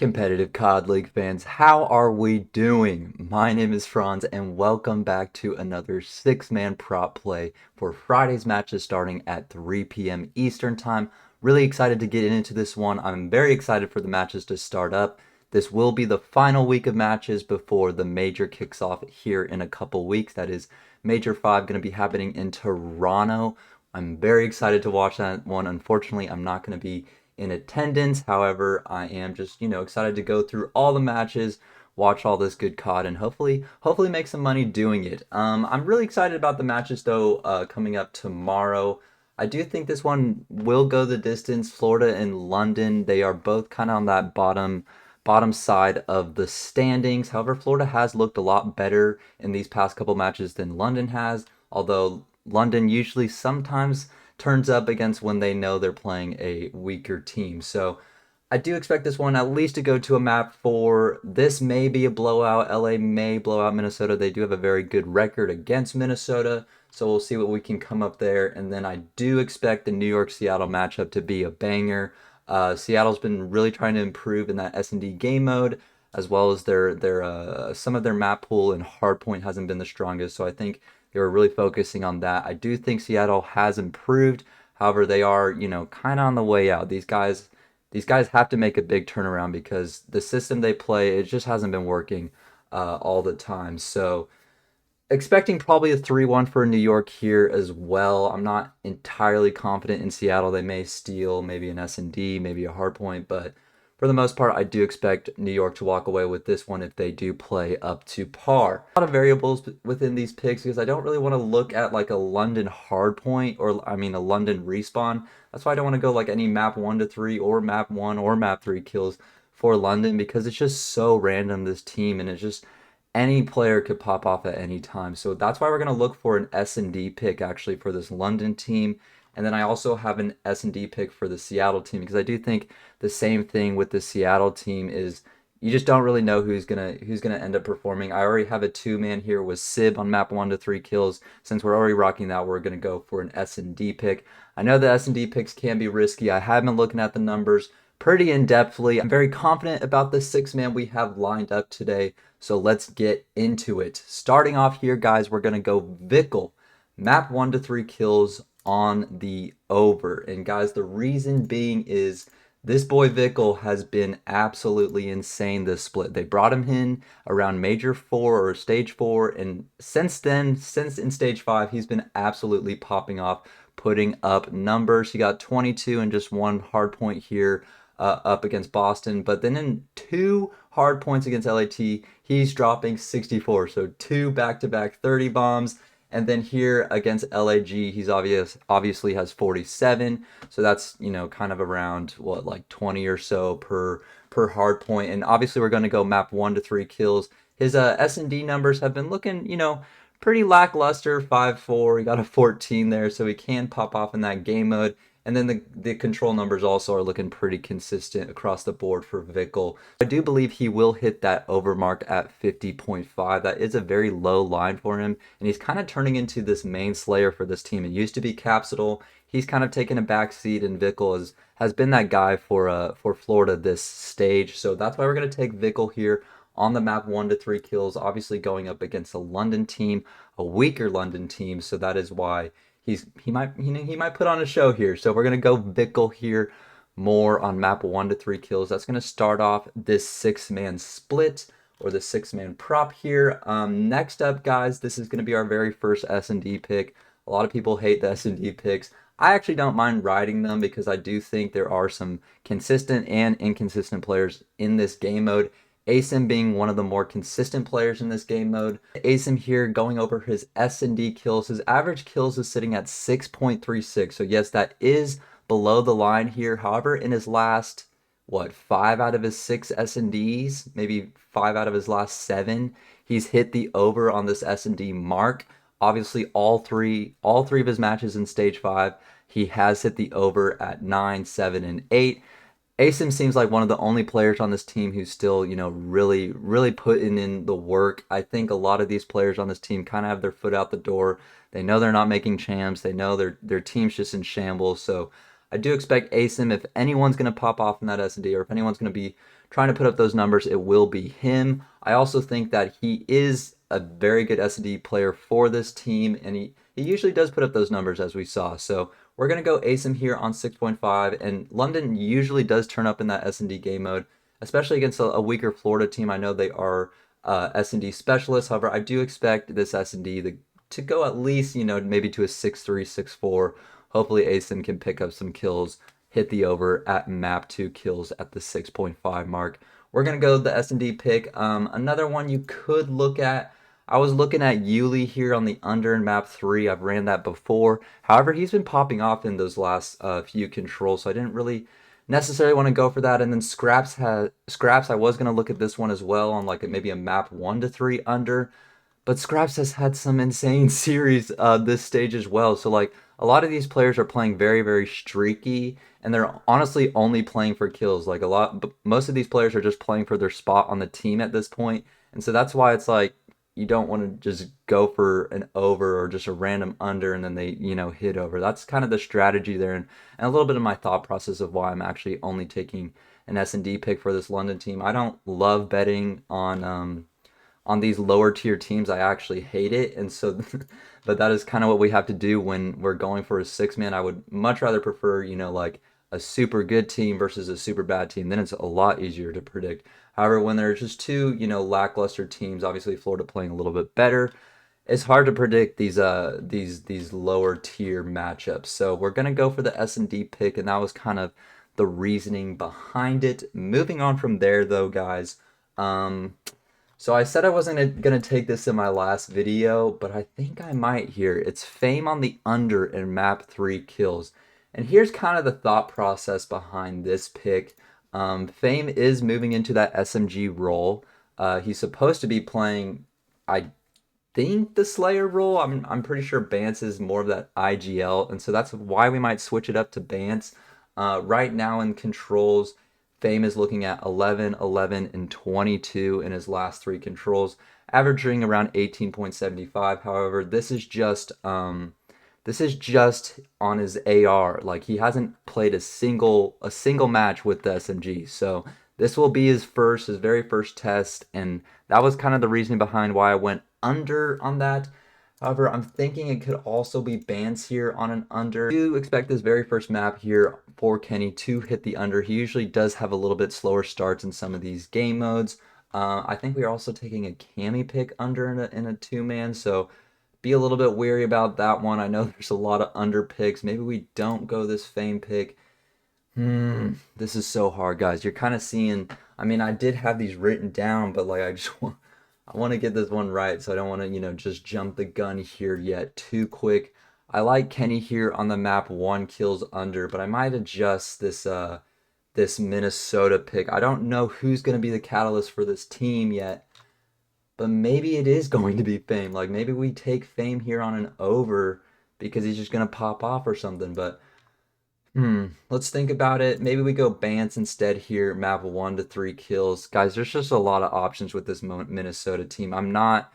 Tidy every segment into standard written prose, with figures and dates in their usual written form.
Competitive COD League fans, how are we doing? My name is Franz, and welcome back to another six-man prop play for Friday's matches starting at 3 p.m. Eastern Time. Really excited to get into this one. I'm very excited for the matches to start up. This will be the final week of matches before the major kicks off here in a couple weeks. That is Major 5 going to be happening in Toronto. I'm very excited to watch that one. Unfortunately, I'm not going to be in attendance. However, I am just, excited to go through all the matches, watch all this good COD, and hopefully make some money doing it. I'm really excited about the matches though, coming up tomorrow. I do think this one will go the distance. Florida and London, they are both kind of on that bottom side of the standings. However, Florida has looked a lot better in these past couple matches than London has, although London usually sometimes turns up against when they know they're playing a weaker team. So I do expect this one at least to go to a map 4. This may be a blowout. LA may blow out Minnesota. They do have a very good record against Minnesota. So we'll see what we can come up there. And then I do expect the New York-Seattle matchup to be a banger. Seattle's been really trying to improve in that S&D game mode, as well as their some of their map pool and hardpoint hasn't been the strongest. So I think they were really focusing on that. I do think Seattle has improved. However, they are, kind of on the way out. These guys have to make a big turnaround because the system they play, it just hasn't been working all the time. So expecting probably a 3-1 for New York here as well. I'm not entirely confident in Seattle. They may steal maybe an S&D, maybe a hard point, but for the most part, I do expect New York to walk away with this one if they do play up to par. A lot of variables within these picks because I don't really want to look at like a London hard point or I mean a London respawn. That's why I don't want to go like any map 1 to 3 or map 1 or map 3 kills for London because it's just so random, this team, and it's just any player could pop off at any time. So that's why we're going to look for an S&D pick actually for this London team. And then I also have an S&D pick for the Seattle team because I do think the same thing with the Seattle team is you just don't really know who's gonna end up performing. I already have a two-man here with Sib on map 1 to 3 kills. Since we're already rocking that, we're gonna go for an S&D pick. I know the S&D picks can be risky. I have been looking at the numbers pretty in-depthly. I'm very confident about the six-man we have lined up today. So let's get into it. Starting off here, guys, we're gonna go Vickle. Map 1 to 3 kills on the over. And guys, the reason being is this boy Vickle has been absolutely insane this split. They brought him in around Major 4 or Stage 4, and since then, since in Stage 5, he's been absolutely popping off, putting up numbers. He got 22 and just one hard point here up against Boston, but then in two hard points against LAT, he's dropping 64. So two back-to-back 30 bombs. And then here against LAG, he's obviously has 47. So that's, kind of around what, like 20 or so per hard point. And obviously we're going to go map 1 to 3 kills. His S&D numbers have been looking, pretty lackluster. 5-4. He got a 14 there, so he can pop off in that game mode. And then the control numbers also are looking pretty consistent across the board for Vickle. I do believe he will hit that over mark at 50.5. That is a very low line for him. And he's kind of turning into this main slayer for this team. It used to be Capsule. He's kind of taken a back seat, and Vickle has been that guy for Florida this stage. So that's why we're going to take Vickle here on the map 1 to 3 kills. Obviously going up against a London team, a weaker London team. So that is why he might put on a show here. So we're gonna go Vickle here more on map 1 to 3 kills. That's gonna start off this six-man split or the six-man prop here. Next up, guys, this is gonna be our very first S&D pick. A lot of people hate the S&D picks. I actually don't mind riding them because I do think there are some consistent and inconsistent players in this game mode. Asim being one of the more consistent players in this game mode. Asim here going over his S&D kills. His average kills is sitting at 6.36. So yes, that is below the line here. However, in his last, 5 out of his 6 S&Ds, maybe 5 out of his last 7, he's hit the over on this S&D mark. Obviously, all three of his matches in Stage 5, he has hit the over at 9, 7, and 8. Asim seems like one of the only players on this team who's still, really putting in the work. I think a lot of these players on this team kind of have their foot out the door. They know they're not making champs. They know their team's just in shambles. So I do expect ASIM, if anyone's going to pop off in that S&D, or if anyone's going to be trying to put up those numbers, it will be him. I also think that he is a very good S&D player for this team, and he usually does put up those numbers as we saw. So we're going to go ASIM here on 6.5, and London usually does turn up in that S&D game mode, especially against a weaker Florida team. I know they are S&D specialists. However, I do expect this S&D to go at least, maybe to a 6-3, 6-4. Hopefully ASIM can pick up some kills, hit the over at map 2 kills at the 6.5 mark. We're going to go the S&D pick. Another one you could look at, I was looking at Yuli here on the under in map 3. I've ran that before. However, he's been popping off in those last few controls, so I didn't really necessarily want to go for that. And then Scraps, I was going to look at this one as well on like maybe a map 1 to 3 under. But Scraps has had some insane series this stage as well. So like a lot of these players are playing very, very streaky, and they're honestly only playing for kills. Like most of these players are just playing for their spot on the team at this point. And so that's why it's like you don't want to just go for an over or just a random under and then they, hit over. That's kind of the strategy there, and a little bit of my thought process of why I'm actually only taking an S&D pick for this London team. I don't love betting on these lower tier teams. I actually hate it, and so but that is kind of what we have to do when we're going for a 6-man. I would much rather prefer, like a super good team versus a super bad team. Then it's a lot easier to predict. However, when there's just two, lackluster teams, obviously Florida playing a little bit better, it's hard to predict these lower tier matchups. So we're gonna go for the S&D pick, and that was kind of the reasoning behind it. Moving on from there, though, guys. So I said I wasn't gonna take this in my last video, but I think I might here. It's Fame on the under in map 3 kills. And here's kind of the thought process behind this pick. Fame is moving into that SMG role. He's supposed to be playing, I think, the Slayer role. I'm pretty sure Bance is more of that IGL, and so that's why we might switch it up to Bance. Right now in controls, Fame is looking at 11, 11, and 22 in his last 3 controls, averaging around 18.75. However, this is just on his AR. Like, he hasn't played a single match with the SMG. So this will be his very first test, and that was kind of the reasoning behind why I went under on that. However, I'm thinking it could also be Bance here on an under. I do expect this very first map here for Kenny to hit the under. He usually does have a little bit slower starts in some of these game modes. I think we are also taking a Cammy pick under in a 2-man, so be a little bit wary about that one. I know there's a lot of under picks. Maybe we don't go this Fame pick. This is so hard, guys. You're kind of seeing, I mean, I did have these written down, but like I want to get this one right, so I don't want to, just jump the gun here yet too quick. I like Kenny here on the map 1 kills under, but I might adjust this Minnesota pick. I don't know who's going to be the catalyst for this team yet, but maybe it is going to be Fame. Like, maybe we take Fame here on an over because he's just going to pop off or something, but let's think about it. Maybe we go Bance instead here, map 1 to 3 kills. Guys, there's just a lot of options with this Minnesota team. I'm not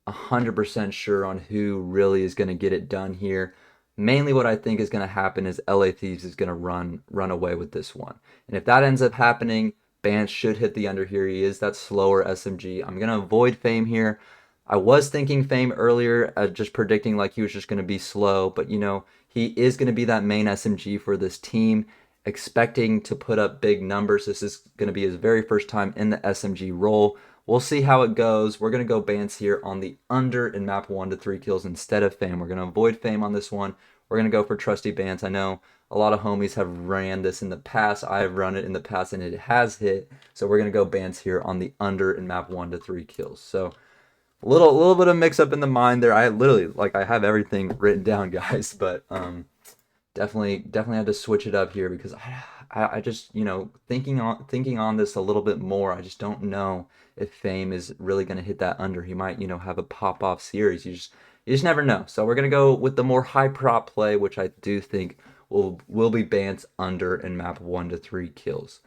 100% sure on who really is going to get it done here. Mainly what I think is going to happen is LA Thieves is going to run away with this one. And if that ends up happening, Bance should hit the under here. He is that slower SMG. I'm going to avoid Fame here. I was thinking Fame earlier, just predicting like he was just going to be slow, but he is going to be that main SMG for this team, expecting to put up big numbers. This is going to be his very first time in the SMG role. We'll see how it goes. We're going to go Bance here on the under in map 1 to 3 kills instead of Fame. We're going to avoid Fame on this one. We're going to go for trusty Bance. I know a lot of homies have ran this in the past. I have run it in the past and it has hit. So we're going to go Bance here on the under in map 1 to 3 kills. So a little bit of mix up in the mind there. I literally, I have everything written down, guys, but definitely had to switch it up here because I just, thinking on this a little bit more, I just don't know if Fame is really going to hit that under. He might, have a pop-off series. You just never know. So we're going to go with the more high prop play, which I do think will be Bance under in map 1 to 3 kills.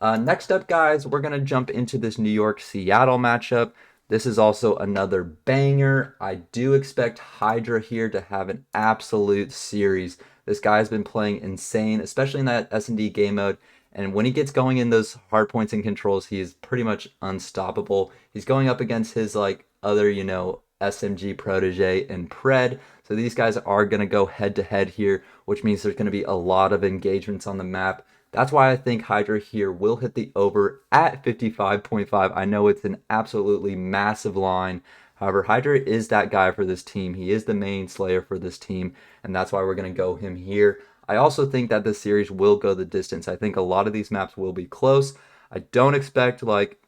Next up, guys, we're going to jump into this New York-Seattle matchup. This is also another banger. I do expect Hydra here to have an absolute series. This guy has been playing insane, especially in that S&D game mode. And when he gets going in those hard points and controls, he is pretty much unstoppable. He's going up against his like other, SMG protege and Pred. So these guys are going to go head to head here, which means there's going to be a lot of engagements on the map. That's why I think Hydra here will hit the over at 55.5. I know it's an absolutely massive line. However, Hydra is that guy for this team. He is the main slayer for this team, and that's why we're going to go him here. I also think that this series will go the distance. I think a lot of these maps will be close. I don't expect like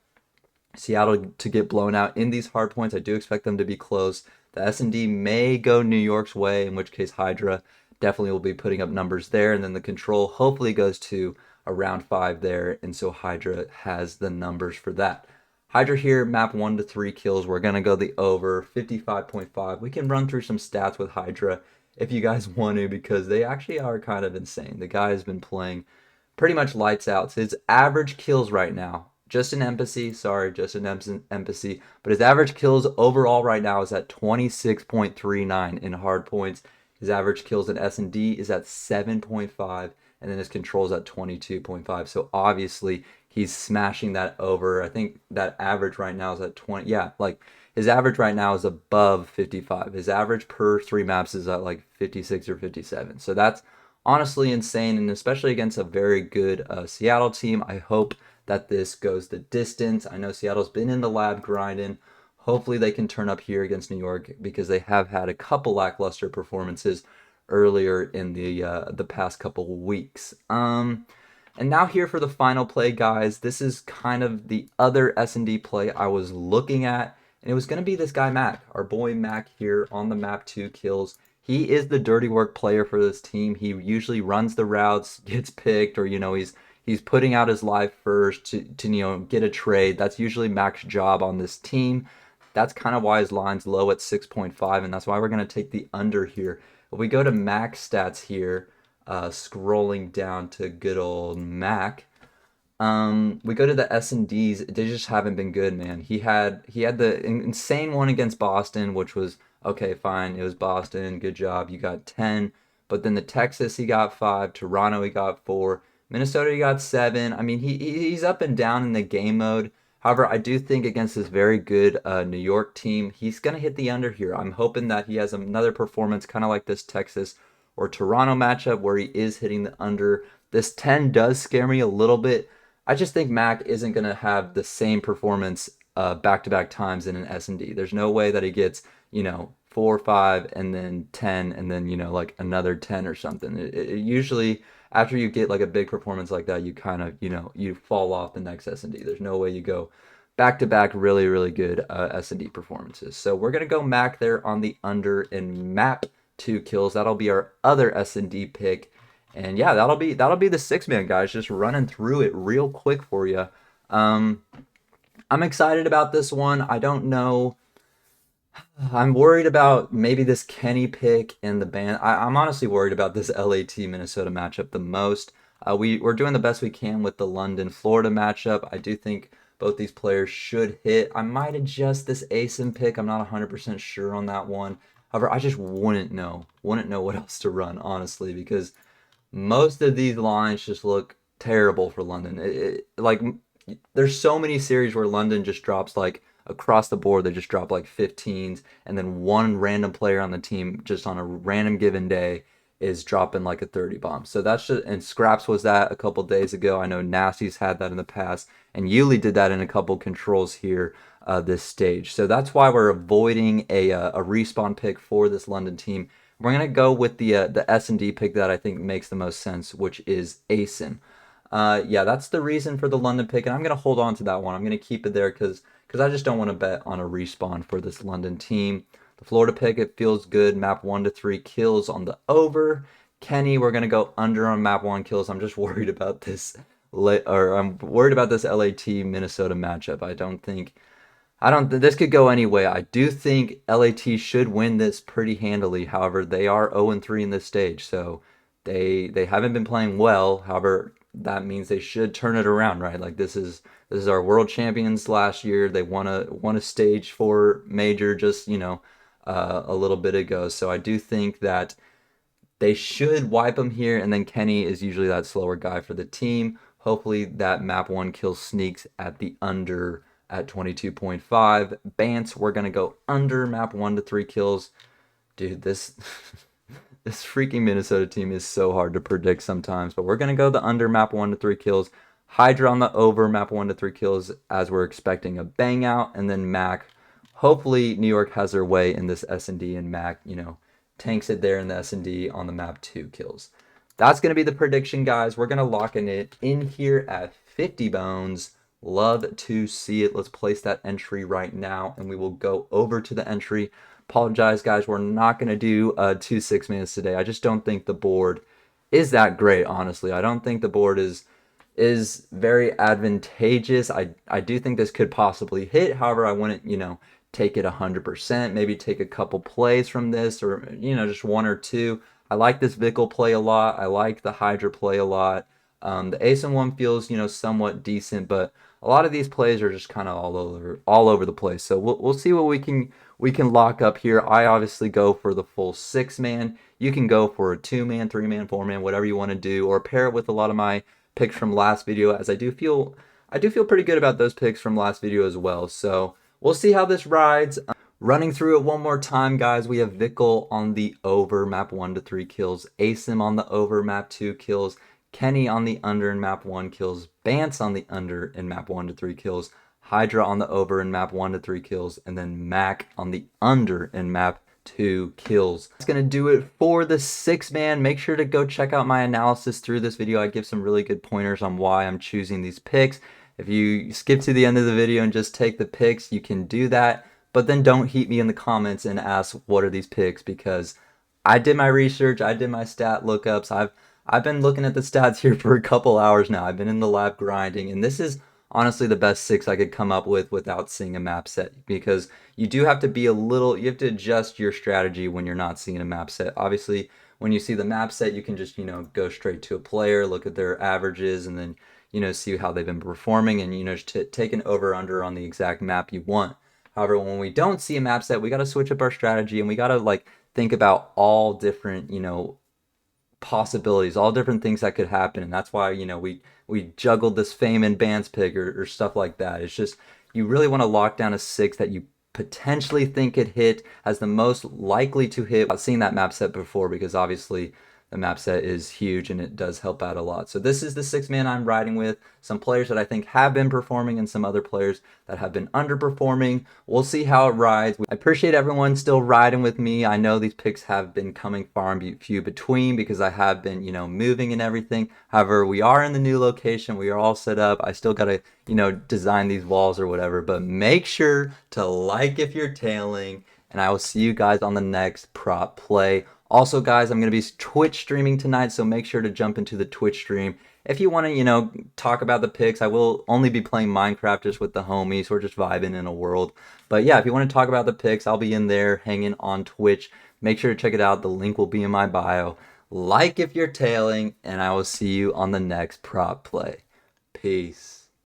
Seattle to get blown out in these hard points. I do expect them to be close. The S&D may go New York's way, in which case Hydra definitely will be putting up numbers there. And then the control hopefully goes to around 5 there. And so Hydra has the numbers for that. Hydra here, map 1 to 3 kills. We're going to go the over, 55.5. We can run through some stats with Hydra if you guys want to, because they actually are kind of insane. The guy has been playing pretty much lights out. So his average kills right now, just an embassy, but his average kills overall right now is at 26.39 in hard points. His average kills in S&D is at 7.5, and then his controls at 22.5. So obviously he's smashing that over. I think that average right now is at 20. Yeah, like his average right now is above 55. His average per 3 maps is at like 56 or 57. So that's honestly insane, and especially against a very good Seattle team. I hope that this goes the distance. I know Seattle's been in the lab grinding. Hopefully they can turn up here against New York, because they have had a couple lackluster performances earlier in the past couple weeks. And now here for the final play, guys. This is kind of the other S&D play I was looking at, and it was going to be this guy Mac, our boy Mac here on the map, 2 kills. He is the dirty work player for this team. He usually runs the routes, gets picked, or he's putting out his life first to get a trade. That's usually Mac's job on this team. That's kind of why his line's low at 6.5, and that's why we're going to take the under here. If we go to Mac's stats here, scrolling down to good old Mac, we go to the S&Ds. They just haven't been good, man. He had the insane one against Boston, which was okay, fine. It was Boston. Good job. You got 10. But then the Texas, he got 5. Toronto, he got 4. Minnesota, he got 7. I mean, he's up and down in the game mode. However, I do think against this very good New York team, he's going to hit the under here. I'm hoping that he has another performance kind of like this Texas or Toronto matchup where he is hitting the under. This 10 does scare me a little bit. I just think Mac isn't going to have the same performance back-to-back times in an S&D. There's no way that he gets, 4, 5, and then 10, and then, like another 10 or something. It usually, after you get like a big performance like that, you kind of, you fall off the next S&D. There's no way you go back-to-back really, really good S&D performances. So we're going to go Mac there on the under and map 2 kills. That'll be our other S&D pick. And yeah, that'll be the 6-man, guys. Just running through it real quick for you. I'm excited about this one. I don't know. I'm worried about maybe this Kenny pick and the band. I'm honestly worried about this LAT Minnesota matchup the most. We're doing the best we can with the London Florida matchup. I do think both these players should hit. I might adjust this ASIN pick. I'm not 100% sure on that one. However, I just wouldn't know what else to run, honestly, because most of these lines just look terrible for London. Like, there's so many series where London just drops like across the board. They just drop like 15s, and then one random player on the team just on a random given day is dropping like a 30 bomb. So that's just, and Scraps was that a couple days ago. I know Nasty's had that in the past, and Yuli did that in a couple controls here this stage. So that's why we're avoiding a respawn pick for this London team. We're going to go with the S&D pick that I think makes the most sense, which is ASIN. Yeah, that's the reason for the London pick, and I'm going to hold on to that one. I'm going to keep it there because I just don't want to bet on a respawn for this London team. The Florida pick, it feels good. Map 1 to 3 kills on the over. Kenny, we're going to go under on map 1 kills. I'm just worried about this, I'm worried about this LAT Minnesota matchup. This could go any way. I do think LAT should win this pretty handily. However, they are 0-3 in this stage, so they haven't been playing well. However, that means they should turn it around, right? Like this is our world champions last year. They won a stage 4 major just a little bit ago. So I do think that They should wipe him here, and then Kenny is usually that slower guy for the team. Hopefully that map 1 kill sneaks at the under at 22.5. Bance, we're going to go under map 1 to 3 kills. Dude, this this freaking Minnesota team is so hard to predict sometimes, but we're going to go the under map 1 to 3 kills. Hydra on the over map 1 to 3 kills as we're expecting a bang out, and then Mac. Hopefully New York has their way in this S&D, and Mac, tanks it there in the S&D on the map 2 kills. That's going to be the prediction, guys. We're going to lock it in here at 50 bones. Love to see it. Let's place that entry right now, and we will go over to the entry. Apologize, guys. We're not going to do 2 6-mans today. I just don't think the board is that great, honestly. I don't think the board is very advantageous. I do think this could possibly hit. However, I wouldn't, take it 100%. Maybe take a couple plays from this, or, just 1 or 2. I like this Vickle play a lot. I like the Hydra play a lot. The ASIN one feels, somewhat decent, but a lot of these plays are just kind of all over the place. So we'll see what we can lock up here. I obviously go for the full 6-man. You can go for a 2-man, 3-man, 4-man, whatever you want to do, or pair it with a lot of my picks from last video, as I do feel pretty good about those picks from last video as well. So we'll see how this rides. Running through it one more time, guys, we have Vickle on the over map 1 to 3 kills, Asim on the over map 2 kills, Kenny on the under in map 1 kills, Bance on the under in map 1 to 3 kills, Hydra on the over in map 1 to 3 kills, and then Mac on the under in map 2 kills. That's going to do it for the 6-man. Make sure to go check out my analysis through this video. I give some really good pointers on why I'm choosing these picks. If you skip to the end of the video and just take the picks, you can do that. But then don't heat me in the comments and ask what are these picks, because I did my research, I did my stat lookups. I've been looking at the stats here for a couple hours now. I've been in the lab grinding, and this is honestly the best 6 I could come up with without seeing a map set, because you do have to be you have to adjust your strategy when you're not seeing a map set. Obviously, when you see the map set, you can just, go straight to a player, look at their averages, and then, see how they've been performing, and, just take an over-under on the exact map you want. However, when we don't see a map set, we got to switch up our strategy, and we got to think about all different, possibilities, all different things that could happen. And that's why, we juggled this Fame and Bance pick or stuff like that. It's just, you really want to lock down a 6 that you potentially think could hit, as the most likely to hit. I've seen that map set before, because obviously the map set is huge and it does help out a lot. So this is the 6-man I'm riding with. Some players that I think have been performing, and some other players that have been underperforming. We'll see how it rides. I appreciate everyone still riding with me. I know these picks have been coming far and few between, because I have been, moving and everything. However, we are in the new location. We are all set up. I still got to, design these walls or whatever. But make sure to like if you're tailing, and I will see you guys on the next prop play. Also, guys, I'm going to be Twitch streaming tonight, so make sure to jump into the Twitch stream. If you want to, talk about the picks, I will only be playing Minecraft just with the homies. We're just vibing in a world. But yeah, if you want to talk about the picks, I'll be in there hanging on Twitch. Make sure to check it out. The link will be in my bio. Like if you're tailing, and I will see you on the next prop play. Peace.